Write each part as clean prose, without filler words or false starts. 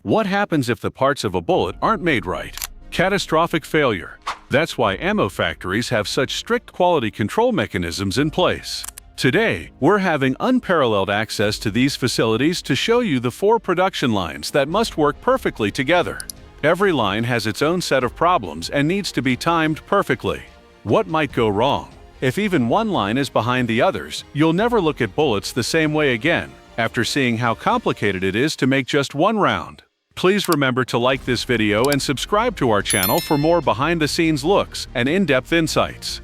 What happens if the parts of a bullet aren't made right? Catastrophic failure. That's why ammo factories have such strict quality control mechanisms in place. Today, we're having unparalleled access to these facilities to show you the 4 production lines that must work perfectly together. Every line has its own set of problems and needs to be timed perfectly. What might go wrong? If even one line is behind the others, you'll never look at bullets the same way again after seeing how complicated it is to make just one round. Please remember to like this video and subscribe to our channel for more behind-the-scenes looks and in-depth insights.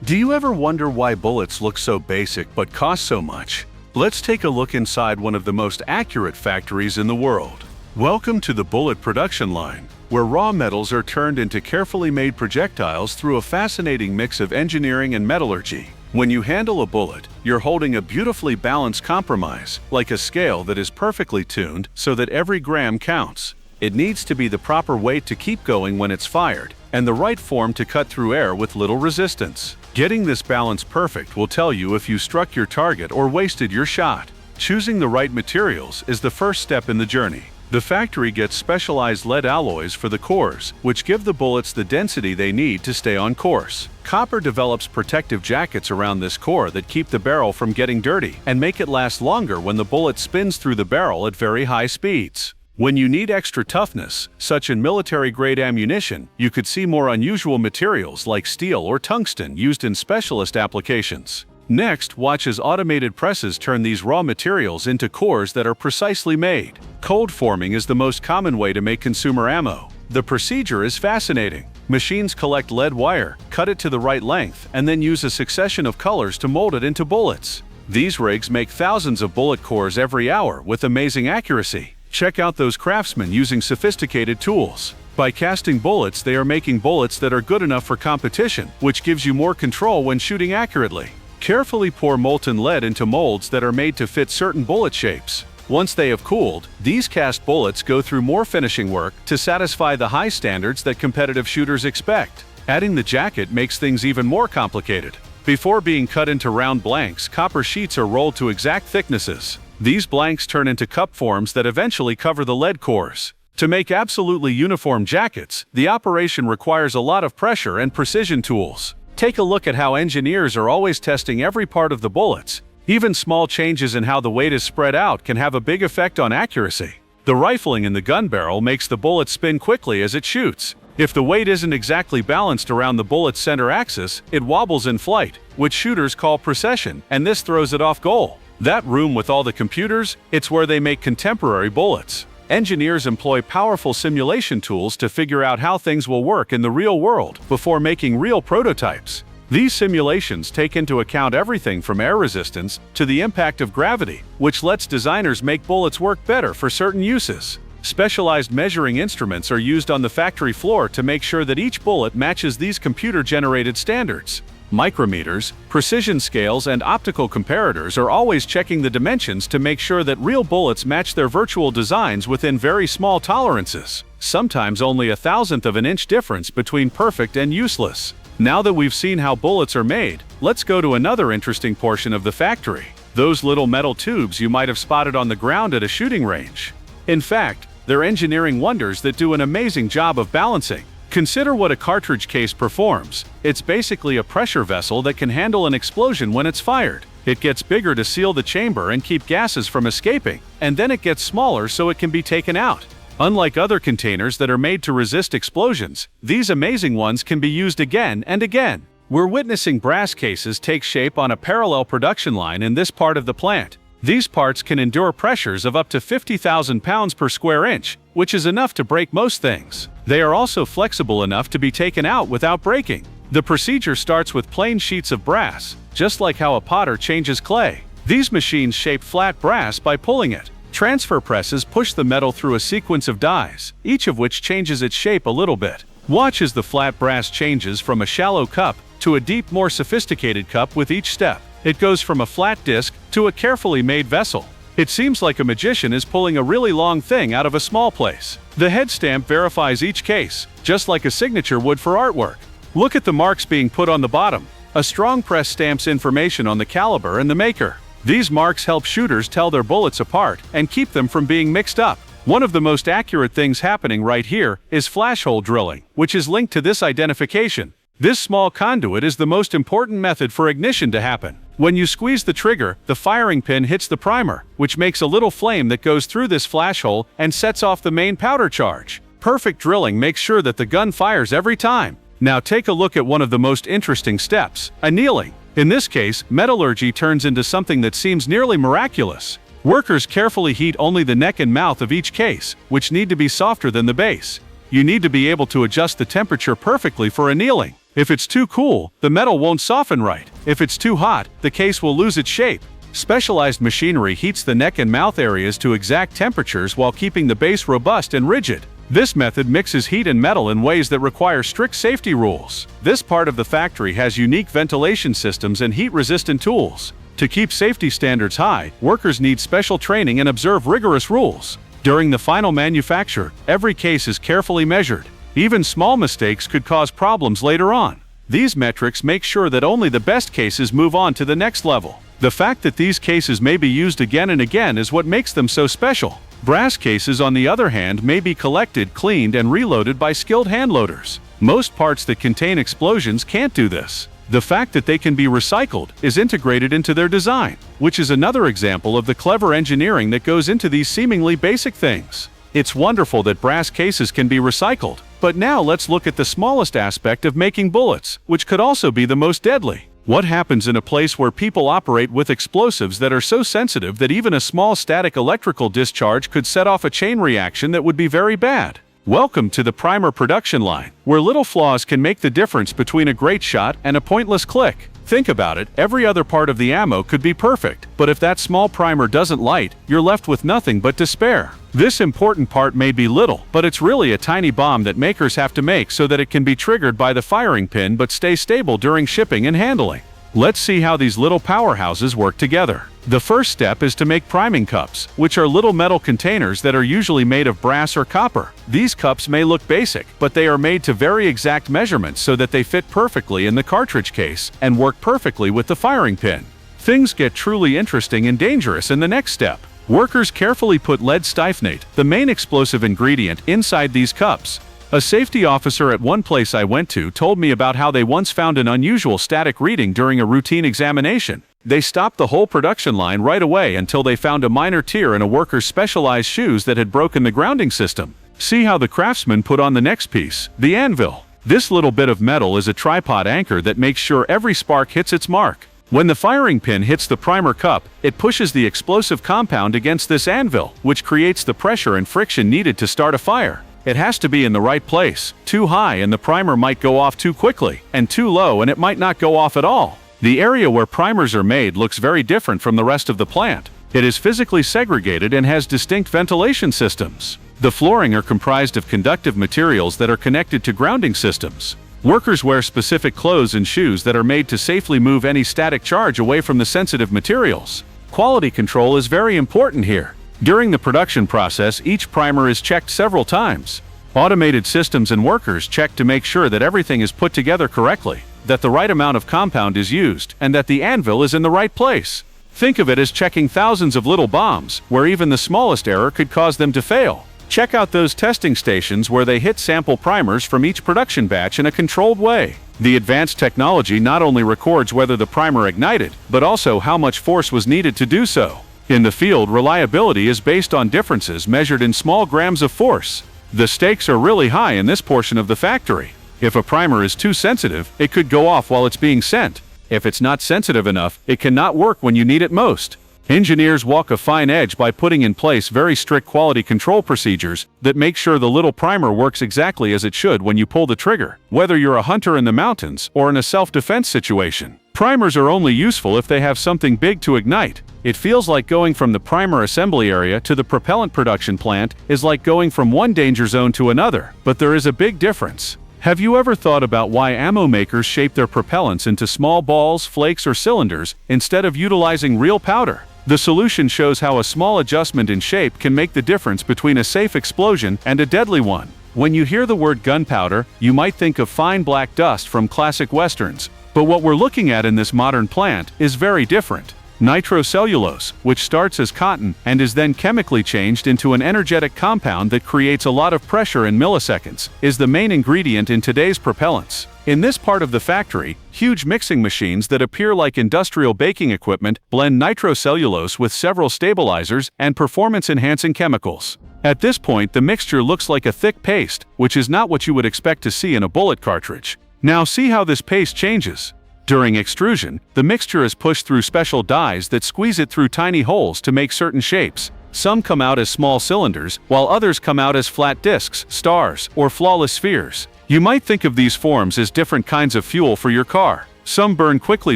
Do you ever wonder why bullets look so basic but cost so much? Let's take a look inside one of the most accurate factories in the world. Welcome to the bullet production line, where raw metals are turned into carefully made projectiles through a fascinating mix of engineering and metallurgy. When you handle a bullet, you're holding a beautifully balanced compromise, like a scale that is perfectly tuned so that every gram counts. It needs to be the proper weight to keep going when it's fired, and the right form to cut through air with little resistance. Getting this balance perfect will tell you if you struck your target or wasted your shot. Choosing the right materials is the first step in the journey. The factory gets specialized lead alloys for the cores, which give the bullets the density they need to stay on course. Copper develops protective jackets around this core that keep the barrel from getting dirty and make it last longer when the bullet spins through the barrel at very high speeds. When you need extra toughness, such in military-grade ammunition, you could see more unusual materials like steel or tungsten used in specialist applications. Next, watch as automated presses turn these raw materials into cores that are precisely made. Cold forming is the most common way to make consumer ammo. The procedure is fascinating. Machines collect lead wire, cut it to the right length, and then use a succession of colors to mold it into bullets. These rigs make thousands of bullet cores every hour with amazing accuracy. Check out those craftsmen using sophisticated tools. By casting bullets, they are making bullets that are good enough for competition, which gives you more control when shooting accurately. Carefully pour molten lead into molds that are made to fit certain bullet shapes. Once they have cooled, these cast bullets go through more finishing work to satisfy the high standards that competitive shooters expect. Adding the jacket makes things even more complicated. Before being cut into round blanks, copper sheets are rolled to exact thicknesses. These blanks turn into cup forms that eventually cover the lead cores. To make absolutely uniform jackets, the operation requires a lot of pressure and precision tools. Take a look at how engineers are always testing every part of the bullets. Even small changes in how the weight is spread out can have a big effect on accuracy. The rifling in the gun barrel makes the bullet spin quickly as it shoots. If the weight isn't exactly balanced around the bullet's center axis, it wobbles in flight, which shooters call precession, and this throws it off goal. That room with all the computers, it's where they make contemporary bullets. Engineers employ powerful simulation tools to figure out how things will work in the real world before making real prototypes. These simulations take into account everything from air resistance to the impact of gravity, which lets designers make bullets work better for certain uses. Specialized measuring instruments are used on the factory floor to make sure that each bullet matches these computer-generated standards. Micrometers, precision scales, and optical comparators are always checking the dimensions to make sure that real bullets match their virtual designs within very small tolerances, sometimes only 1/1000th of an inch difference between perfect and useless. Now that we've seen how bullets are made, let's go to another interesting portion of the factory, those little metal tubes you might have spotted on the ground at a shooting range. In fact, they're engineering wonders that do an amazing job of balancing. Consider what a cartridge case performs. It's basically a pressure vessel that can handle an explosion when it's fired. It gets bigger to seal the chamber and keep gases from escaping, and then it gets smaller so it can be taken out. Unlike other containers that are made to resist explosions, these amazing ones can be used again and again. We're witnessing brass cases take shape on a parallel production line in this part of the plant. These parts can endure pressures of up to 50,000 pounds per square inch, which is enough to break most things. They are also flexible enough to be taken out without breaking. The procedure starts with plain sheets of brass, just like how a potter changes clay. These machines shape flat brass by pulling it. Transfer presses push the metal through a sequence of dies, each of which changes its shape a little bit. Watch as the flat brass changes from a shallow cup to a deep, more sophisticated cup with each step. It goes from a flat disc to a carefully made vessel. It seems like a magician is pulling a really long thing out of a small place. The head stamp verifies each case, just like a signature would for artwork. Look at the marks being put on the bottom. A strong press stamps information on the caliber and the maker. These marks help shooters tell their bullets apart and keep them from being mixed up. One of the most accurate things happening right here is flash hole drilling, which is linked to this identification. This small conduit is the most important method for ignition to happen. When you squeeze the trigger, the firing pin hits the primer, which makes a little flame that goes through this flash hole and sets off the main powder charge. Perfect drilling makes sure that the gun fires every time. Now take a look at one of the most interesting steps, annealing. In this case, metallurgy turns into something that seems nearly miraculous. Workers carefully heat only the neck and mouth of each case, which need to be softer than the base. You need to be able to adjust the temperature perfectly for annealing. If it's too cool, the metal won't soften right. If it's too hot, the case will lose its shape. Specialized machinery heats the neck and mouth areas to exact temperatures while keeping the base robust and rigid. This method mixes heat and metal in ways that require strict safety rules. This part of the factory has unique ventilation systems and heat-resistant tools. To keep safety standards high, workers need special training and observe rigorous rules. During the final manufacture, every case is carefully measured. Even small mistakes could cause problems later on. These metrics make sure that only the best cases move on to the next level. The fact that these cases may be used again and again is what makes them so special. Brass cases, on the other hand, may be collected, cleaned, and reloaded by skilled handloaders. Most parts that contain explosions can't do this. The fact that they can be recycled is integrated into their design, which is another example of the clever engineering that goes into these seemingly basic things. It's wonderful that brass cases can be recycled, but now let's look at the smallest aspect of making bullets, which could also be the most deadly. What happens in a place where people operate with explosives that are so sensitive that even a small static electrical discharge could set off a chain reaction that would be very bad? Welcome to the primer production line, where little flaws can make the difference between a great shot and a pointless click. Think about it, every other part of the ammo could be perfect, but if that small primer doesn't light, you're left with nothing but despair. This important part may be little, but it's really a tiny bomb that makers have to make so that it can be triggered by the firing pin but stay stable during shipping and handling. Let's see how these little powerhouses work together. The first step is to make priming cups, which are little metal containers that are usually made of brass or copper. These cups may look basic, but they are made to very exact measurements so that they fit perfectly in the cartridge case and work perfectly with the firing pin. Things get truly interesting and dangerous in the next step. Workers carefully put lead styphnate, the main explosive ingredient, inside these cups. A safety officer at one place I went to told me about how they once found an unusual static reading during a routine examination. They stopped the whole production line right away until they found a minor tear in a worker's specialized shoes that had broken the grounding system. See how the craftsman put on the next piece, the anvil. This little bit of metal is a tripod anchor that makes sure every spark hits its mark. When the firing pin hits the primer cup, it pushes the explosive compound against this anvil, which creates the pressure and friction needed to start a fire. It has to be in the right place. Too high and the primer might go off too quickly, and too low and it might not go off at all. The area where primers are made looks very different from the rest of the plant. It is physically segregated and has distinct ventilation systems. The flooring are comprised of conductive materials that are connected to grounding systems. Workers wear specific clothes and shoes that are made to safely move any static charge away from the sensitive materials. Quality control is very important here. During the production process, each primer is checked several times. Automated systems and workers check to make sure that everything is put together correctly, that the right amount of compound is used, and that the anvil is in the right place. Think of it as checking thousands of little bombs, where even the smallest error could cause them to fail. Check out those testing stations where they hit sample primers from each production batch in a controlled way. The advanced technology not only records whether the primer ignited, but also how much force was needed to do so. In the field, reliability is based on differences measured in small grams of force. The stakes are really high in this portion of the factory. If a primer is too sensitive, it could go off while it's being sent. If it's not sensitive enough, it cannot work when you need it most. Engineers walk a fine edge by putting in place very strict quality control procedures that make sure the little primer works exactly as it should when you pull the trigger, whether you're a hunter in the mountains or in a self-defense situation. Primers are only useful if they have something big to ignite. It feels like going from the primer assembly area to the propellant production plant is like going from one danger zone to another, but there is a big difference. Have you ever thought about why ammo makers shape their propellants into small balls, flakes, or cylinders instead of utilizing real powder? The solution shows how a small adjustment in shape can make the difference between a safe explosion and a deadly one. When you hear the word gunpowder, you might think of fine black dust from classic westerns, but what we're looking at in this modern plant is very different. Nitrocellulose, which starts as cotton and is then chemically changed into an energetic compound that creates a lot of pressure in milliseconds, is the main ingredient in today's propellants. In this part of the factory, huge mixing machines that appear like industrial baking equipment blend nitrocellulose with several stabilizers and performance-enhancing chemicals. At this point, the mixture looks like a thick paste, which is not what you would expect to see in a bullet cartridge. Now see how this paste changes. During extrusion, the mixture is pushed through special dies that squeeze it through tiny holes to make certain shapes. Some come out as small cylinders, while others come out as flat discs, stars, or flawless spheres. You might think of these forms as different kinds of fuel for your car. Some burn quickly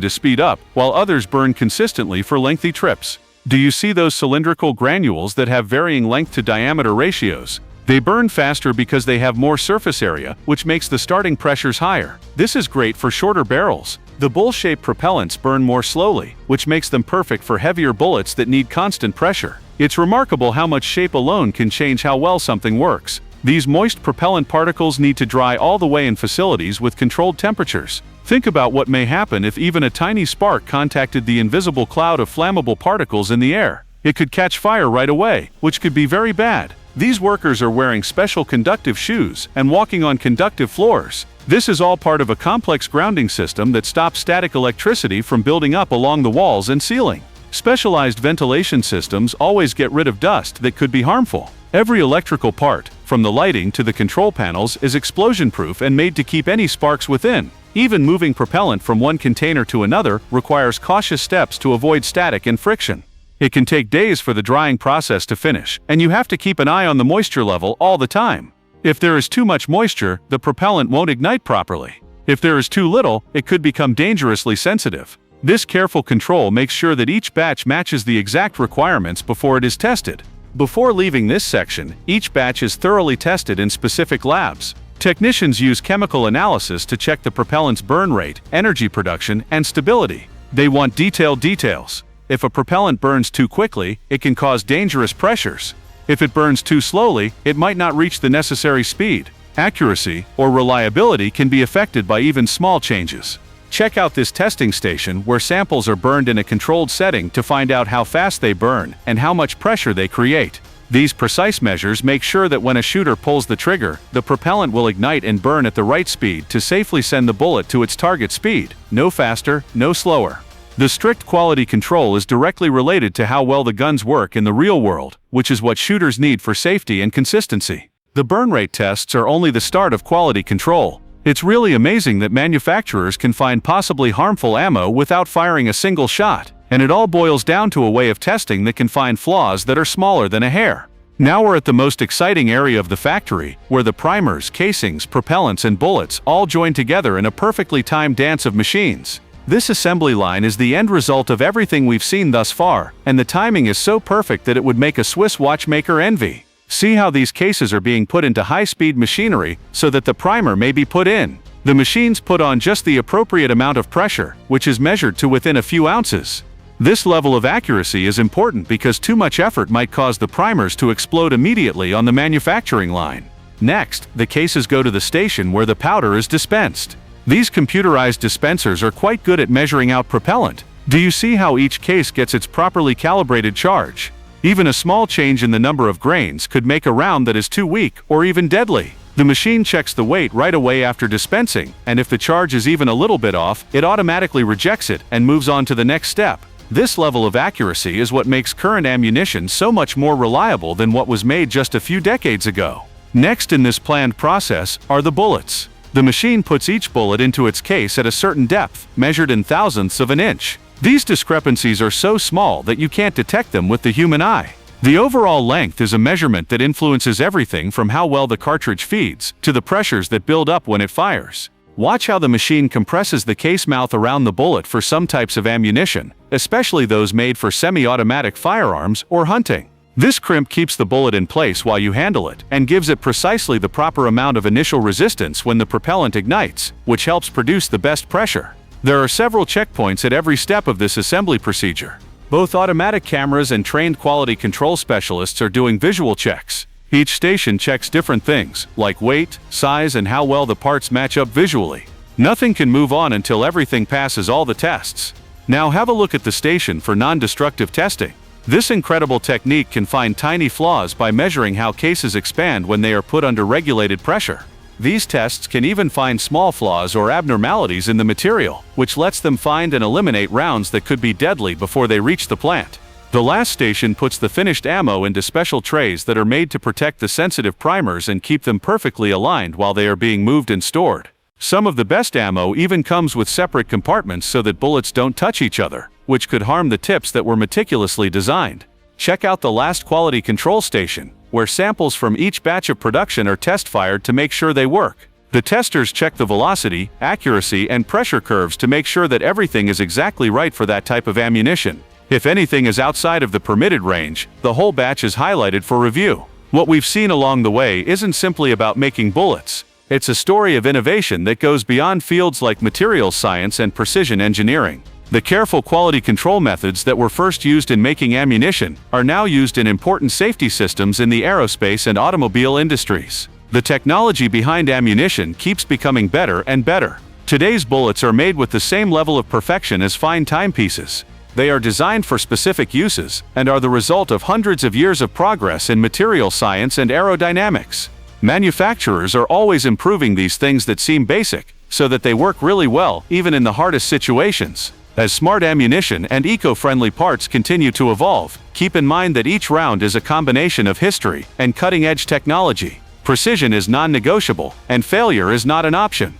to speed up, while others burn consistently for lengthy trips. Do you see those cylindrical granules that have varying length to diameter ratios? They burn faster because they have more surface area, which makes the starting pressures higher. This is great for shorter barrels. The bowl-shaped propellants burn more slowly, which makes them perfect for heavier bullets that need constant pressure. It's remarkable how much shape alone can change how well something works. These moist propellant particles need to dry all the way in facilities with controlled temperatures. Think about what may happen if even a tiny spark contacted the invisible cloud of flammable particles in the air. It could catch fire right away, which could be very bad. These workers are wearing special conductive shoes and walking on conductive floors. This is all part of a complex grounding system that stops static electricity from building up along the walls and ceiling. Specialized ventilation systems always get rid of dust that could be harmful. Every electrical part, from the lighting to the control panels, is explosion-proof and made to keep any sparks within. Even moving propellant from one container to another requires cautious steps to avoid static and friction. It can take days for the drying process to finish, and you have to keep an eye on the moisture level all the time. If there is too much moisture, the propellant won't ignite properly. If there is too little, it could become dangerously sensitive. This careful control makes sure that each batch matches the exact requirements before it is tested. Before leaving this section, each batch is thoroughly tested in specific labs. Technicians use chemical analysis to check the propellant's burn rate, energy production, and stability. They want detailed details. If a propellant burns too quickly, it can cause dangerous pressures. If it burns too slowly, it might not reach the necessary speed. Accuracy or reliability can be affected by even small changes. Check out this testing station where samples are burned in a controlled setting to find out how fast they burn and how much pressure they create. These precise measures make sure that when a shooter pulls the trigger, the propellant will ignite and burn at the right speed to safely send the bullet to its target speed. No faster, no slower. The strict quality control is directly related to how well the guns work in the real world, which is what shooters need for safety and consistency. The burn rate tests are only the start of quality control. It's really amazing that manufacturers can find possibly harmful ammo without firing a single shot, and it all boils down to a way of testing that can find flaws that are smaller than a hair. Now we're at the most exciting area of the factory, where the primers, casings, propellants, and bullets all join together in a perfectly timed dance of machines. This assembly line is the end result of everything we've seen thus far, and the timing is so perfect that it would make a Swiss watchmaker envy. See how these cases are being put into high-speed machinery so that the primer may be put in. The machines put on just the appropriate amount of pressure, which is measured to within a few ounces. This level of accuracy is important because too much effort might cause the primers to explode immediately on the manufacturing line. Next, the cases go to the station where the powder is dispensed. These computerized dispensers are quite good at measuring out propellant. Do you see how each case gets its properly calibrated charge? Even a small change in the number of grains could make a round that is too weak or even deadly. The machine checks the weight right away after dispensing, and if the charge is even a little bit off, it automatically rejects it and moves on to the next step. This level of accuracy is what makes current ammunition so much more reliable than what was made just a few decades ago. Next in this planned process are the bullets. The machine puts each bullet into its case at a certain depth, measured in thousandths of an inch. These discrepancies are so small that you can't detect them with the human eye. The overall length is a measurement that influences everything from how well the cartridge feeds to the pressures that build up when it fires. Watch how the machine compresses the case mouth around the bullet for some types of ammunition, especially those made for semi-automatic firearms or hunting. This crimp keeps the bullet in place while you handle it and gives it precisely the proper amount of initial resistance when the propellant ignites, which helps produce the best pressure. There are several checkpoints at every step of this assembly procedure. Both automatic cameras and trained quality control specialists are doing visual checks. Each station checks different things, like weight, size, and how well the parts match up visually. Nothing can move on until everything passes all the tests. Now have a look at the station for non-destructive testing. This incredible technique can find tiny flaws by measuring how cases expand when they are put under regulated pressure. These tests can even find small flaws or abnormalities in the material, which lets them find and eliminate rounds that could be deadly before they reach the plant. The last station puts the finished ammo into special trays that are made to protect the sensitive primers and keep them perfectly aligned while they are being moved and stored. Some of the best ammo even comes with separate compartments so that bullets don't touch each other, which could harm the tips that were meticulously designed. Check out the last quality control station, where samples from each batch of production are test-fired to make sure they work. The testers check the velocity, accuracy, and pressure curves to make sure that everything is exactly right for that type of ammunition. If anything is outside of the permitted range, the whole batch is highlighted for review. What we've seen along the way isn't simply about making bullets. It's a story of innovation that goes beyond fields like materials science and precision engineering. The careful quality control methods that were first used in making ammunition are now used in important safety systems in the aerospace and automobile industries. The technology behind ammunition keeps becoming better and better. Today's bullets are made with the same level of perfection as fine timepieces. They are designed for specific uses and are the result of hundreds of years of progress in material science and aerodynamics. Manufacturers are always improving these things that seem basic, so that they work really well even in the hardest situations. As smart ammunition and eco-friendly parts continue to evolve, keep in mind that each round is a combination of history and cutting-edge technology. Precision is non-negotiable, and failure is not an option.